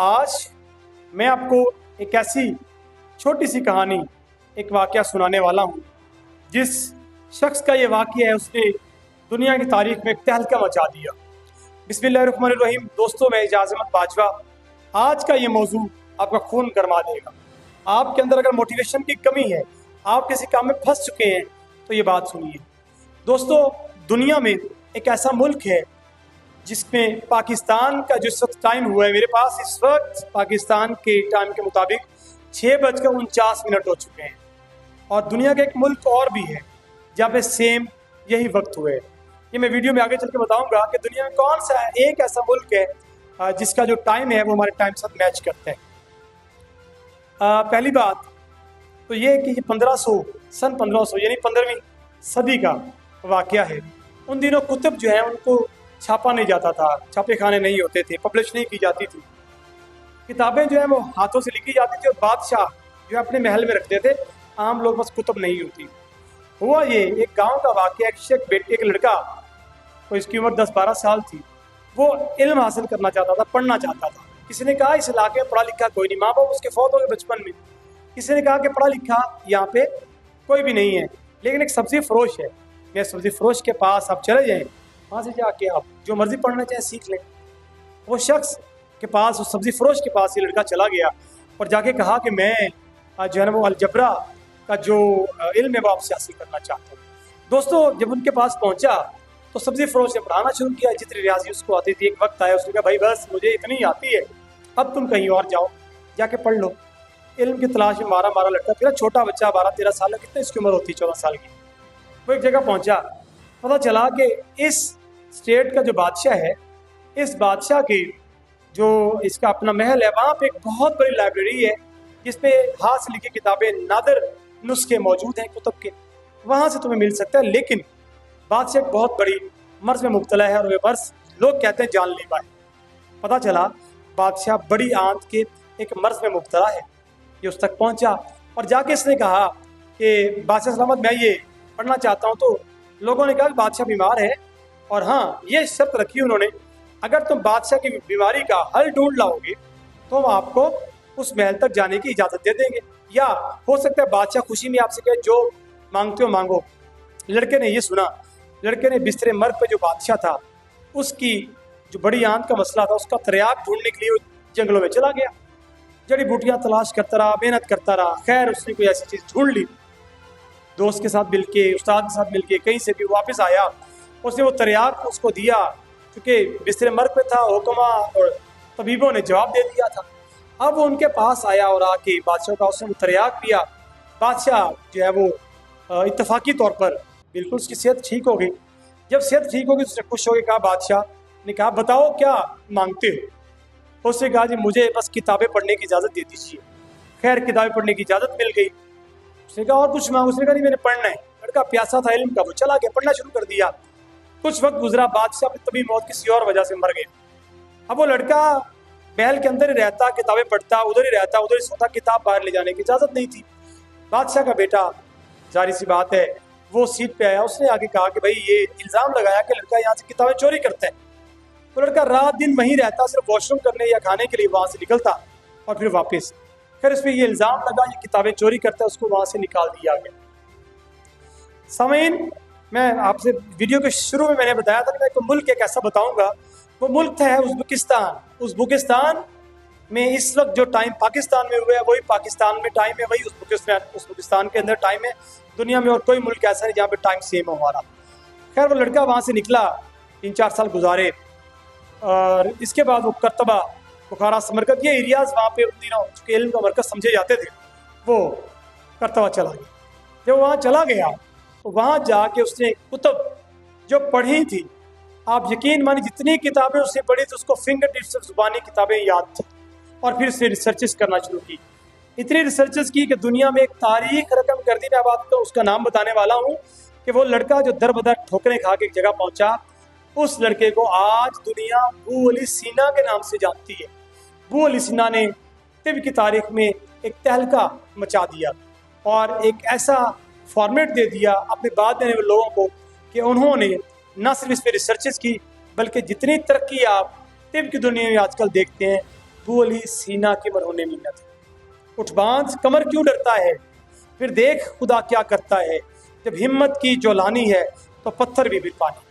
आज मैं आपको एक ऐसी छोटी सी कहानी, एक वाकया सुनाने वाला हूँ। जिस शख्स का ये वाकया है उसने दुनिया की तारीख में एक तहलका मचा दिया। बिस्मिल्लाहिर्रहमानिर्रहीम। दोस्तों, मैं एजाज अहमद बाजवा। आज का ये मौजू आपका खून गरमा देगा। आपके अंदर अगर मोटिवेशन की कमी है, आप किसी काम में फंस चुके हैं, तो ये बात सुनिए। दोस्तों, दुनिया में एक ऐसा मुल्क है जिसमें पाकिस्तान का जो इस वक्त टाइम हुआ है, मेरे पास इस वक्त पाकिस्तान के टाइम के मुताबिक 6:49 हो चुके हैं। और दुनिया का एक मुल्क और भी है जहाँ पे सेम यही वक्त हुए। ये मैं वीडियो में आगे चल के बताऊंगा कि दुनिया में कौन सा एक ऐसा मुल्क है जिसका जो टाइम है वो हमारे टाइम के साथ मैच करता है। पहली बात तो ये कि 1500 यानी 15वीं सदी का वाकया है। उन दिनों कुतुब जो है उनको छापा नहीं जाता था, छापे खाने नहीं होते थे, पब्लिश नहीं की जाती थी। किताबें जो है वो हाथों से लिखी जाती थी और बादशाह जो है अपने महल में रखते थे। आम लोग बस कुतुब नहीं होती। हुआ ये, एक गांव का वाकया, एक लड़का, तो इसकी उम्र 10-12 साल थी। वो इल्म हासिल करना चाहता था, पढ़ना चाहता था। किसी ने कहा इस इलाके में पढ़ा लिखा कोई नहीं, माँ बाप उसके फौत हो गए बचपन में। किसी ने कहा कि पढ़ा लिखा यहाँ पे कोई भी नहीं है, लेकिन एक सब्जी फरोश है, मैं सब्जी फरोश के पास आप चले जाएं, वहाँ से जाके आप जो मर्जी पढ़ना चाहें सीख लें। वो शख्स के पास, उस सब्जी फरोश के पास ये लड़का चला गया और जाके कहा कि मैं जो है ना वो अलजबरा का जो इल्म है वो आपसे हासिल करना चाहता हूँ। दोस्तों, जब उनके पास पहुँचा तो सब्जी फरोश ने पढ़ाना शुरू किया जितनी रियाजी उसको आती थी। एक वक्त आया, उसने कहा भाई बस मुझे इतनी ही आती है, अब तुम कहीं और जाओ, जाके पढ़ लो। इल्म की तलाश में मारा लड़का फिर, छोटा बच्चा 12-13 साल का, कितने इसकी उम्र होती, 14 साल की। वो एक जगह पहुंचा, पता चला कि इस स्टेट का जो बादशाह है, इस बादशाह की जो इसका अपना महल है, वहाँ पे एक बहुत बड़ी लाइब्रेरी है जिसमें हाथ से लिखी किताबें, नादिर नुस्खे मौजूद हैं कुतुब के, वहाँ से तुम्हें मिल सकता है। लेकिन बादशाह एक बहुत बड़ी मर्ज में मुब्तला है और वे मर्ज लोग कहते हैं जानलेवा है। पता चला बादशाह बड़ी आंत के एक मर्ज में मुब्तला है। ये उस तक पहुंचा और जाके इसने कहा कि बादशाह सलामत, मैं ये पढ़ना चाहता हूँ। तो लोगों ने कहा कि बादशाह बीमार है, और हाँ ये शर्त रखी उन्होंने, अगर तुम बादशाह की बीमारी का हल ढूंढ लाओगे तो हम आपको उस महल तक जाने की इजाज़त दे देंगे, या हो सकता है बादशाह खुशी में आपसे कहे जो मांगते हो मांगो। लड़के ने ये सुना, लड़के ने बिस्तरे मर्ग पे जो बादशाह था उसकी जो बड़ी आंत का मसला था, उसका तरियाक ढूंढने के लिए जंगलों में चला गया। जड़ी बूटियाँ तलाश करता रहा, मेहनत करता रहा। खैर उसने कोई ऐसी चीज़ ढूंढ ली, दोस्त के साथ मिलके, उस्ताद के साथ मिलके, कहीं से भी वापस आया, उसने वो तरियाक उसको दिया। क्योंकि बिस्तरे मर्ग पे था, हुक्मा और तबीबों ने जवाब दे दिया था। अब वो उनके पास आया और आके बादशाह का उसने वो तरियाक पिया। बादशाह जो है वो इत्तफाकी तौर पर बिल्कुल उसकी सेहत ठीक हो गई। जब सेहत ठीक हो गई तो उसने खुश होकर कहा, बादशाह ने कहा बताओ क्या मांगते हो। उसने कहा जी मुझे बस किताबें पढ़ने की इजाज़त दे दीजिए। खैर किताबें पढ़ने की इजाज़त मिल गई। उसने कहा और कुछ मांग। उसने कहा नहीं मैंने पढ़ना है। लड़का प्यासा था इल्म का, वो चला गया, पढ़ना शुरू कर दिया। कुछ वक्त गुजरा, बादशाह तभी मौत किसी और वजह से मर गया। अब वो लड़का महल के अंदर ही रहता, किताबें पढ़ता, उधर ही रहता, उधर ही सोता, किताब बाहर ले जाने की इजाज़त नहीं थी। बादशाह का बेटा, जाहिर सी बात है, वो सीट पे आया। उसने आगे कहा कि भाई ये इल्ज़ाम लगाया कि लड़का यहाँ से किताबें चोरी करता है। तो लड़का रात दिन वहीं रहता, सिर्फ वॉशरूम करने या खाने के लिए वहाँ से निकलता और फिर वापस। फिर इस पर ये इल्ज़ाम लगा ये किताबें चोरी करता है, उसको वहाँ से निकाल दिया गया। सामीन, मैं आपसे वीडियो के शुरू में मैंने बताया था कि मैं एक मुल्क एक ऐसा बताऊंगा। वो मुल्क है उज़्बेकिस्तान। उज़्बेकिस्तान में इस वक्त जो टाइम पाकिस्तान में हुआ है वही पाकिस्तान में टाइम है, वही उज़्बेकिस्तान के अंदर टाइम है। दुनिया में और कोई मुल्क ऐसा नहीं जहाँ पे टाइम सेम हो हमारा। खैर वो लड़का वहाँ से निकला, 3-4 साल गुजारे, और इसके बाद वो करतबा, बुखारा, समरकंद, ये एरियाज़ वहाँ पे उन दिनों चूँकि इल्म का मरकज़ समझे जाते थे, वो करतबा चला गया। जब वहाँ चला गया तो वहाँ जाके उसने कुतुब जो पढ़ी थी, आप यकीन मानिए जितनी किताबें उसने पढ़ी थी उसको फिंगर टिप्स से ज़ुबानी किताबें याद थी। और फिर उसने रिसर्चेस करना शुरू की, इतनी रिसर्चेस की कि दुनिया में एक तारीख रकम कर दी। मैं अब आपको उसका नाम बताने वाला हूँ कि वो लड़का जो दर बदर ठोकरें खा के एक जगह पहुँचा, उस लड़के को आज दुनिया अबू अली सीना के नाम से जानती है। अबू अली सीना ने तिब की तारीख में एक तहलका मचा दिया और एक ऐसा फॉर्मेट दे दिया अपने बाद देने वाले लोगों को कि उन्होंने न सिर्फ इस पर रिसर्चेस की, बल्कि जितनी तरक्की आप तिब की दुनिया में आजकल देखते हैं अबू अली सीना की मरहून मिन्नत। उठ बांध कमर क्यों डरता है, फिर देख खुदा क्या करता है। जब हिम्मत की जो लानी है तो पत्थर भी पानी।